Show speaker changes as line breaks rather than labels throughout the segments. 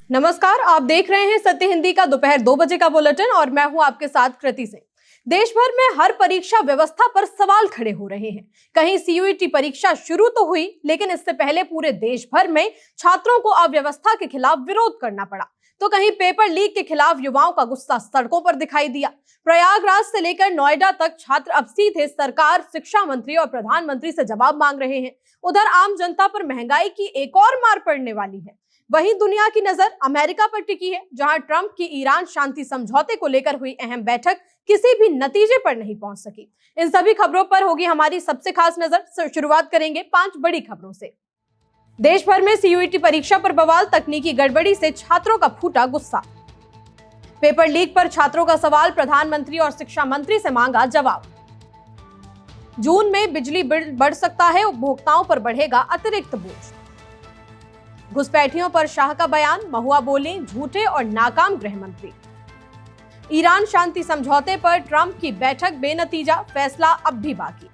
नमस्कार, आप देख रहे हैं सत्य हिंदी का दोपहर 2 बजे का बुलेटिन और मैं हूं आपके साथ कृति सिंह। देश भर में हर परीक्षा व्यवस्था पर सवाल खड़े हो रहे हैं। कहीं सीयूईटी परीक्षा शुरू तो हुई, लेकिन इससे पहले पूरे देश भर में छात्रों को अव्यवस्था के खिलाफ विरोध करना पड़ा, तो कहीं पेपर लीक के खिलाफ युवाओं का गुस्सा सड़कों पर दिखाई दिया। प्रयागराज से लेकर नोएडा तक छात्र अब सीधे सरकार, शिक्षा मंत्री और प्रधानमंत्री से जवाब मांग रहे हैं। उधर आम जनता पर महंगाई की एक और मार पड़ने वाली है। वहीं दुनिया की नजर अमेरिका पर टिकी है, जहां ट्रंप की ईरान शांति समझौते को लेकर हुई अहम बैठक किसी भी नतीजे पर नहीं पहुंच सकी। इन सभी खबरों पर होगी हमारी सबसे खास नजर। शुरुआत करेंगे 5 बड़ी खबरों से। देश भर में सीयूईटी परीक्षा पर बवाल, तकनीकी गड़बड़ी से छात्रों का फूटा गुस्सा। पेपर लीक पर छात्रों का सवाल, प्रधानमंत्री और शिक्षा मंत्री से मांगा जवाब। जून में बिजली बिल बढ़ सकता है, उपभोक्ताओं पर बढ़ेगा अतिरिक्त बोझ। घुसपैठियों पर शाह का बयान, महुआ बोले झूठे और नाकाम गृह मंत्री। ईरान शांति समझौते पर ट्रंप की बैठक बेनतीजा, फैसला अब भी बाकी।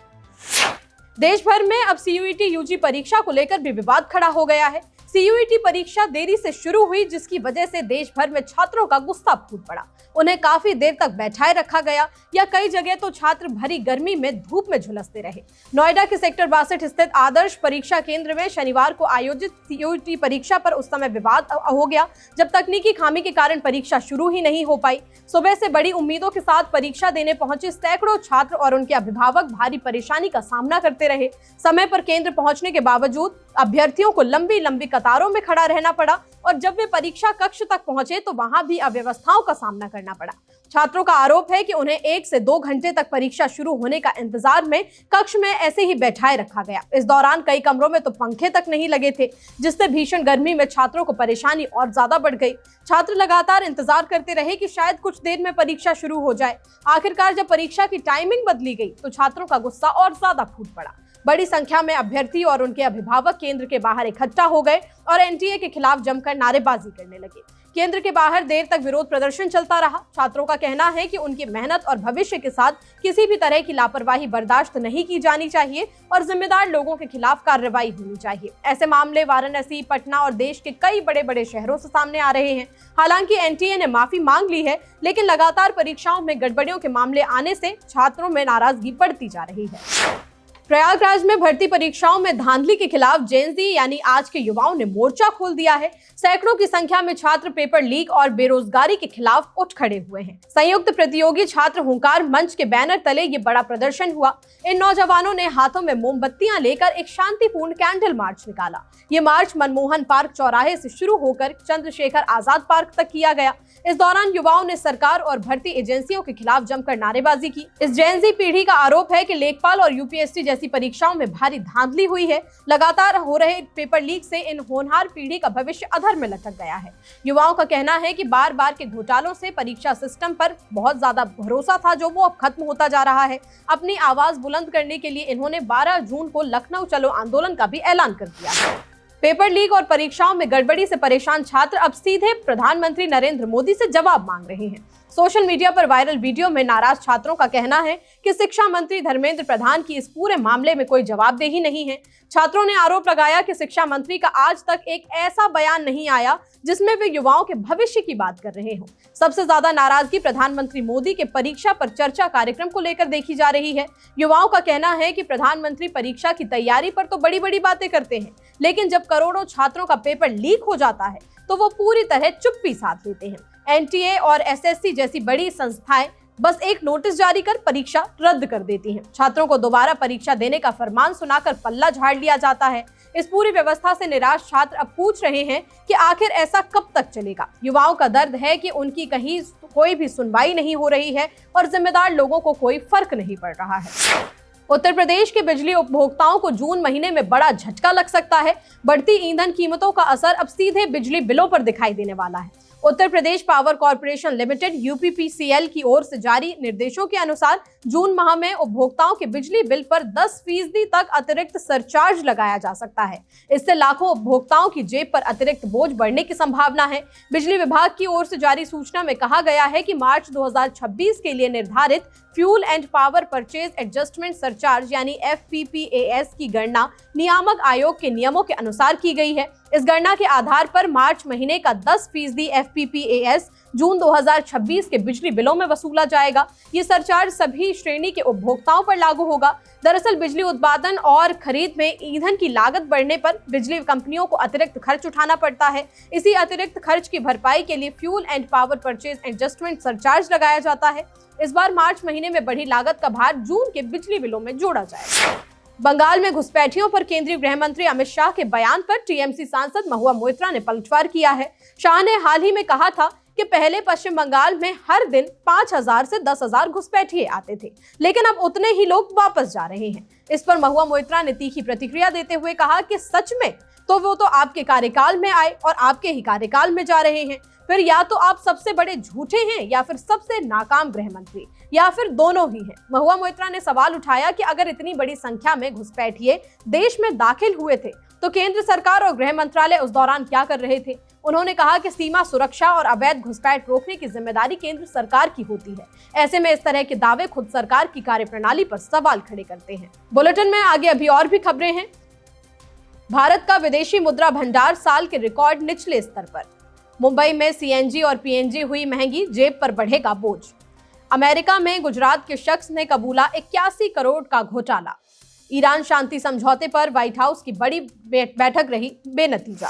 देश भर में अब सीयूईटी यूजी परीक्षा को लेकर भी विवाद खड़ा हो गया है। सीयूईटी परीक्षा देरी से शुरू हुई, जिसकी वजह से देश भर में छात्रों का गुस्सा फूट पड़ा। उन्हें काफी देर तक बैठाए रखा गया या कई जगह तो छात्र भरी गर्मी में धूप में झुलसते रहे। नोएडा के सेक्टर 62 स्थित आदर्श परीक्षा केंद्र में शनिवार को आयोजित सीयूईटी परीक्षा पर उस समय विवाद हो गया, जब तकनीकी खामी के कारण परीक्षा शुरू ही नहीं हो पाई। सुबह से बड़ी उम्मीदों के साथ परीक्षा देने पहुंचे सैकड़ों छात्र और उनके अभिभावक भारी परेशानी का सामना करते रहे। समय पर केंद्र पहुंचने के बावजूद अभ्यर्थियों को लंबी लंबी कतारों में खड़ा रहना पड़ा और जब वे परीक्षा कक्ष तक पहुंचे तो वहां भी अव्यवस्थाओं का सामना करना पड़ा। छात्रों का आरोप है कि उन्हें 1 से 2 घंटे तक परीक्षा शुरू होने का इंतजार में कक्ष में ऐसे ही बैठाए रखा गया। इस दौरान कई कमरों में तो पंखे तक नहीं लगे थे, जिससे भीषण गर्मी में छात्रों को परेशानी और ज्यादा बढ़ गई। छात्र लगातार इंतजार करते रहे कि शायद कुछ देर में परीक्षा शुरू हो जाए। आखिरकार जब परीक्षा की टाइमिंग बदली गई तो छात्रों का गुस्सा और ज्यादा फूट पड़ा। बड़ी संख्या में अभ्यर्थी और उनके अभिभावक केंद्र के बाहर इकट्ठा हो गए और एनटीए के खिलाफ जमकर नारेबाजी करने लगे। केंद्र के बाहर देर तक विरोध प्रदर्शन चलता रहा। छात्रों का कहना है कि उनकी मेहनत और भविष्य के साथ किसी भी तरह की लापरवाही बर्दाश्त नहीं की जानी चाहिए और जिम्मेदार लोगों के खिलाफ कार्रवाई होनी चाहिए। ऐसे मामले वाराणसी, पटना और देश के कई बड़े बड़े शहरों से सामने आ रहे हैं। हालांकि एनटीए ने माफी मांग ली है, लेकिन लगातार परीक्षाओं में गड़बड़ियों के मामले आने से छात्रों में नाराजगी बढ़ती जा रही है। प्रयागराज में भर्ती परीक्षाओं में धांधली के खिलाफ जेनजी यानी आज के युवाओं ने मोर्चा खोल दिया है। सैकड़ों की संख्या में छात्र पेपर लीक और बेरोजगारी के खिलाफ उठ खड़े हुए हैं। संयुक्त प्रतियोगी छात्र हुंकार मंच के बैनर तले ये बड़ा प्रदर्शन हुआ। इन नौजवानों ने हाथों में मोमबत्तियां लेकर एक शांतिपूर्ण कैंडल मार्च निकाला। ये मार्च मनमोहन पार्क चौराहे से शुरू होकर चंद्रशेखर आजाद पार्क तक किया गया। इस दौरान युवाओं ने सरकार और भर्ती एजेंसियों के खिलाफ जमकर नारेबाजी की। इस जेनजी पीढ़ी का आरोप है कि लेखपाल और यूपीएससी जैसी परीक्षाओं में भारी धांधली हुई है। लगातार हो रहे पेपर लीक से इन होनहार पीढ़ी का भविष्य अधर में लटक गया है। युवाओं का कहना है कि बार बार के घोटालों से परीक्षा सिस्टम पर बहुत ज्यादा भरोसा था, जो वो अब खत्म होता जा रहा है। अपनी आवाज बुलंद करने के लिए इन्होंने 12 जून को लखनऊ चलो आंदोलन का भी ऐलान कर दिया है। पेपर लीक और परीक्षाओं में गड़बड़ी से परेशान छात्र अब सीधे प्रधानमंत्री नरेंद्र मोदी से जवाब मांग रहे हैं। सोशल मीडिया पर वायरल वीडियो में नाराज छात्रों का कहना है कि शिक्षा मंत्री धर्मेंद्र प्रधान की इस पूरे मामले में कोई जवाबदेही नहीं है। छात्रों ने आरोप लगाया कि शिक्षा मंत्री का आज तक एक ऐसा बयान नहीं आया जिसमें वे युवाओं के भविष्य की बात कर रहे हों। सबसे ज्यादा नाराजगी प्रधानमंत्री मोदी के परीक्षा पर चर्चा कार्यक्रम को लेकर देखी जा रही है। युवाओं का कहना है कि प्रधानमंत्री परीक्षा की तैयारी पर तो बड़ी बड़ी बातें करते हैं, लेकिन जब करोड़ों छात्रों का पेपर लीक हो जाता है तो वो पूरी तरह चुप्पी साध लेते हैं। एनटीए और एसएससी जैसी बड़ी संस्थाएं बस एक नोटिस जारी कर परीक्षा रद्द कर देती हैं। छात्रों को दोबारा परीक्षा देने का फरमान सुनाकर पल्ला झाड़ लिया जाता है। इस पूरी व्यवस्था से निराश छात्र अब पूछ रहे हैं कि आखिर ऐसा कब तक चलेगा। युवाओं का दर्द है कि उनकी कहीं कोई भी सुनवाई नहीं हो रही है और जिम्मेदार लोगों को कोई फर्क नहीं पड़ रहा है। उत्तर प्रदेश के बिजली उपभोक्ताओं को जून महीने में बड़ा झटका लग सकता है। बढ़ती ईंधन कीमतों का असर अब सीधे बिजली बिलों पर दिखाई देने वाला है। Uttar Pradesh power corporation limited UPPCL की ओर से जारी निर्देशों के अनुसार जून माह में उपभोक्ताओं के बिजली बिल पर 10% तक अतिरिक्त सरचार्ज लगाया जा सकता है। इससे लाखों उपभोक्ताओं की जेब पर अतिरिक्त बोझ बढ़ने की संभावना है। बिजली विभाग की ओर से जारी सूचना में कहा गया है कि मार्च 2026 के लिए निर्धारित fuel and power purchase adjustment surcharge यानी FPPAS की गणना नियामक आयोग के नियमों के अनुसार की गई है। इस गणना के आधार पर मार्च महीने का 10% FPPAS जून 2026 के बिजली बिलों में वसूला जाएगा। ये सरचार्ज सभी श्रेणी के उपभोक्ताओं पर लागू होगा। दरअसल बिजली उत्पादन और खरीद में ईंधन की लागत बढ़ने पर बिजली कंपनियों को अतिरिक्त खर्च उठाना पड़ता है। इसी अतिरिक्त खर्च की भरपाई के लिए fuel and power purchase adjustment surcharge लगाया जाता है। इस बार मार्च महीने में बढ़ी लागत का भार जून के बिजली बिलों में जोड़ा जाएगा। बंगाल में घुसपैठियों पर केंद्रीय गृह मंत्री अमित शाह के बयान पर टीएमसी सांसद महुआ मोइत्रा ने पलटवार किया है। शाह ने हाल ही में कहा था कि पहले पश्चिम बंगाल में हर दिन 5,000 से 10,000 घुसपैठिए आते थे, लेकिन अब उतने ही लोग वापस जा रहे हैं। इस पर महुआ मोइत्रा ने तीखी प्रतिक्रिया देते हुए कहा कि सच में तो वो तो आपके कार्यकाल में आए और आपके ही कार्यकाल में जा रहे हैं। फिर या तो आप सबसे बड़े झूठे हैं या फिर सबसे नाकाम गृह मंत्री, या फिर दोनों ही हैं। महुआ मोइत्रा ने सवाल उठाया कि अगर इतनी बड़ी संख्या में घुसपैठिए देश में दाखिल हुए थे तो केंद्र सरकार और गृह मंत्रालय उस दौरान क्या कर रहे थे। उन्होंने कहा कि सीमा सुरक्षा और अवैध घुसपैठ रोकने की जिम्मेदारी केंद्र सरकार की होती है। ऐसे में इस तरह के दावे खुद सरकार की कार्यप्रणाली पर सवाल खड़े करते हैं। बुलेटिन में आगे अभी और भी खबरें हैं। भारत का विदेशी मुद्रा भंडार साल के रिकॉर्ड निचले स्तर पर। मुंबई में सीएनजी और पीएनजी हुई महंगी, जेब पर बढ़ेगा बोझ। अमेरिका में गुजरात के शख्स ने कबूला 81 करोड़ का घोटाला। ईरान शांति समझौते पर व्हाइट हाउस की बड़ी बैठक रही बेनतीजा।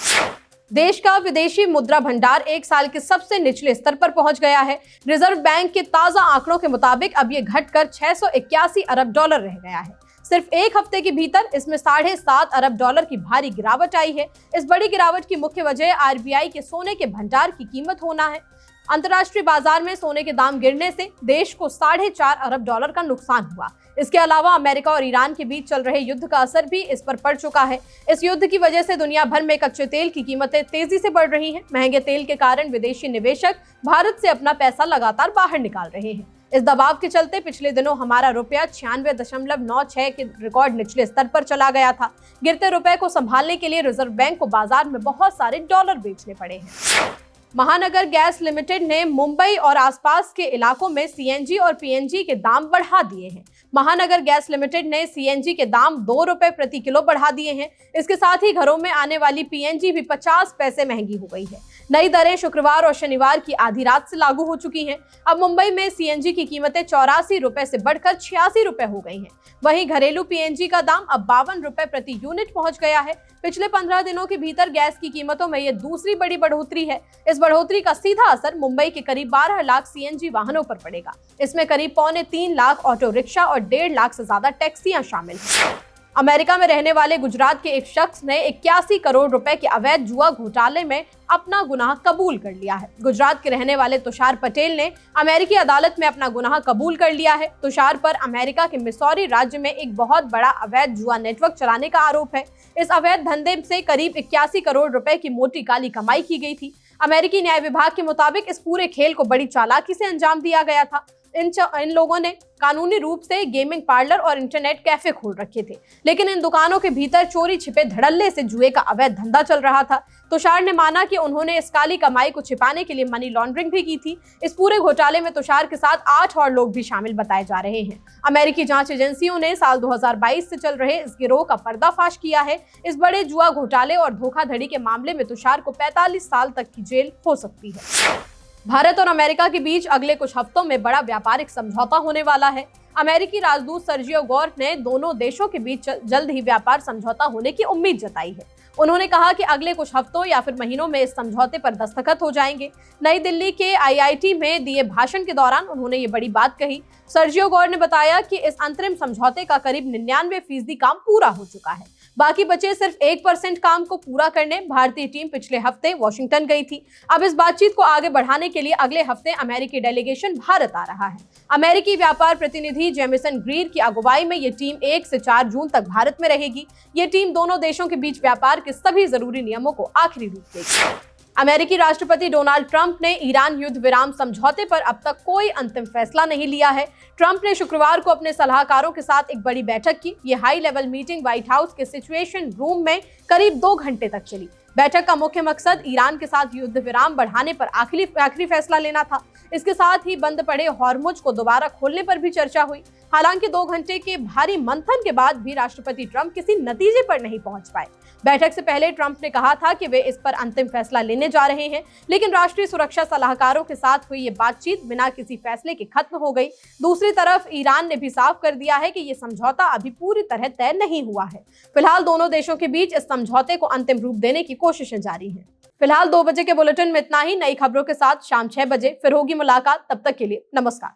देश का विदेशी मुद्रा भंडार एक साल के सबसे निचले स्तर पर पहुंच गया है। रिजर्व बैंक के ताजा आंकड़ों के मुताबिक अब ये घटकर 681 अरब डॉलर रह गया है। सिर्फ एक हफ्ते के भीतर इसमें 7.5 अरब डॉलर की भारी गिरावट आई है। इस बड़ी गिरावट की मुख्य वजह आरबीआई के सोने के भंडार की कीमत होना है। अंतर्राष्ट्रीय बाजार में सोने के दाम गिरने से देश को 4.5 अरब डॉलर का नुकसान हुआ। इसके अलावा अमेरिका और ईरान के बीच चल रहे युद्ध का असर भी इस पर पड़ चुका है। इस युद्ध की वजह से दुनिया भर में कच्चे तेल की कीमतें तेजी से बढ़ रही हैं। महंगे तेल के कारण विदेशी निवेशक भारत से अपना पैसा लगातार बाहर निकाल रहे हैं। इस दबाव के चलते पिछले दिनों हमारा रुपया 96.96 के रिकॉर्ड निचले स्तर पर चला गया था। गिरते रुपए को संभालने के लिए रिजर्व बैंक को बाजार में बहुत सारे डॉलर बेचने पड़े हैं। महानगर गैस लिमिटेड ने मुंबई और आसपास के इलाकों में सीएनजी और पीएनजी के दाम बढ़ा दिए हैं। महानगर गैस लिमिटेड ने सीएनजी के दाम 2 रुपए प्रति किलो बढ़ा दिए हैं। इसके साथ ही घरों में आने वाली पीएनजी भी 50 पैसे महंगी हो गई है। नई दरें शुक्रवार और शनिवार की आधी रात से लागू हो चुकी हैं। अब मुंबई में सीएनजी की कीमतें 84 रुपए से बढ़कर 86 रुपए हो गई हैं। वहीं घरेलू पीएनजी का दाम अब 52 रुपए प्रति यूनिट पहुंच गया है। पिछले 15 दिनों के भीतर गैस की कीमतों में ये दूसरी बड़ी बढ़ोतरी है। इस बढ़ोतरी का सीधा असर मुंबई के करीब 12 लाख सीएनजी वाहनों पर पड़ेगा। इसमें करीब 2.25 लाख ऑटो रिक्शा और 1.5 लाख से ज्यादा टैक्सियां शामिल हैं। अमेरिका में रहने वाले गुजरात के एक शख्स ने 81 करोड़ रुपए के अवैध जुआ घोटाले में अपना गुनाह कबूल कर लिया है। गुजरात के रहने वाले तुषार पटेल ने अमेरिकी अदालत में अपना गुनाह कबूल कर लिया है। तुषार पर अमेरिका के मिसौरी राज्य में एक बहुत बड़ा अवैध जुआ नेटवर्क चलाने का आरोप है। इस अवैध धंधे से करीब 81 करोड़ रुपए की मोटी काली कमाई की गई थी। अमेरिकी न्याय विभाग के मुताबिक इस पूरे खेल को बड़ी चालाकी से अंजाम दिया गया था। इन लोगों ने कानूनी रूप से गेमिंग पार्लर और इंटरनेट कैफे खोल रखे थे, लेकिन इन दुकानों के भीतर चोरी छिपे धड़ल्ले से जुए का अवैध धंधा चल रहा था। तुषार ने माना कि उन्होंने इस काली कमाई को छिपाने के लिए मनी लॉन्ड्रिंग भी की थी। इस पूरे घोटाले में तुषार के साथ 8 और लोग भी शामिल बताए जा रहे हैं। अमेरिकी जांच एजेंसियों ने साल 2022 से चल रहे इस गिरोह का पर्दाफाश किया है। इस बड़े जुआ घोटाले और धोखाधड़ी के मामले में तुषार को 45 साल तक की जेल हो सकती है। भारत और अमेरिका के बीच अगले कुछ हफ्तों में बड़ा व्यापारिक समझौता होने वाला है। अमेरिकी राजदूत सर्जियो गोर्ट ने दोनों देशों के बीच जल्द ही व्यापार समझौता होने की उम्मीद जताई है। उन्होंने कहा कि अगले कुछ हफ्तों या फिर महीनों में इस समझौते पर दस्तखत हो जाएंगे। नई दिल्ली के आईआईटी में दिए भाषण के दौरान उन्होंने ये बड़ी बात कही। सर्जियो गोर्ट ने बताया कि इस अंतरिम समझौते का करीब 99% काम पूरा हो चुका है। बाकी बचे सिर्फ 1% काम को पूरा करने भारतीय टीम पिछले हफ्ते वॉशिंगटन गई थी। अब इस बातचीत को आगे बढ़ाने के लिए अगले हफ्ते अमेरिकी डेलीगेशन भारत आ रहा है। अमेरिकी व्यापार प्रतिनिधि जेमिसन ग्रीर की अगुवाई में ये टीम 1 से 4 जून तक भारत में रहेगी। ये टीम दोनों देशों के बीच व्यापार के सभी जरूरी नियमों को आखिरी रूप देगी। अमेरिकी राष्ट्रपति डोनाल्ड ट्रंप ने ईरान युद्ध विराम समझौते पर अब तक कोई अंतिम फैसला नहीं लिया है। ट्रंप ने शुक्रवार को अपने सलाहकारों के साथ एक बड़ी बैठक की। ये high level meeting white house के सिचुएशन रूम में करीब 2 घंटे तक चली। बैठक का मुख्य मकसद ईरान के साथ युद्ध विराम बढ़ाने पर आखिरी फैसला लेना था। इसके साथ ही बंद पड़े हॉर्मुज को दोबारा खोलने पर भी चर्चा हुई। हालांकि 2 घंटे के भारी मंथन के बाद भी राष्ट्रपति ट्रंप किसी नतीजे पर नहीं पहुंच पाए। बैठक से पहले ट्रंप ने कहा था कि वे इस पर अंतिम फैसला लेने जा रहे हैं, लेकिन राष्ट्रीय सुरक्षा सलाहकारों के साथ हुई ये बातचीत बिना किसी फैसले के खत्म हो गई। दूसरी तरफ ईरान ने भी साफ कर दिया है कि ये समझौता अभी पूरी तरह तय नहीं हुआ है। फिलहाल दोनों देशों के बीच इस समझौते को अंतिम रूप देने की कोशिशें जारी हैं। फिलहाल 2 बजे के बुलेटिन में इतना ही। नई खबरों के साथ शाम 6 बजे फिर होगी मुलाकात। तब तक के लिए नमस्कार।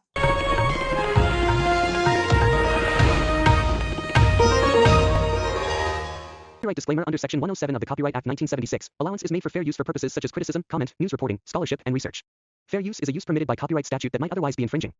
Copyright disclaimer under Section 107 of the Copyright Act 1976. Allowance is made for fair use for purposes such as criticism, comment, news reporting, scholarship, and research. Fair use is a use permitted by copyright statute that might otherwise be infringing.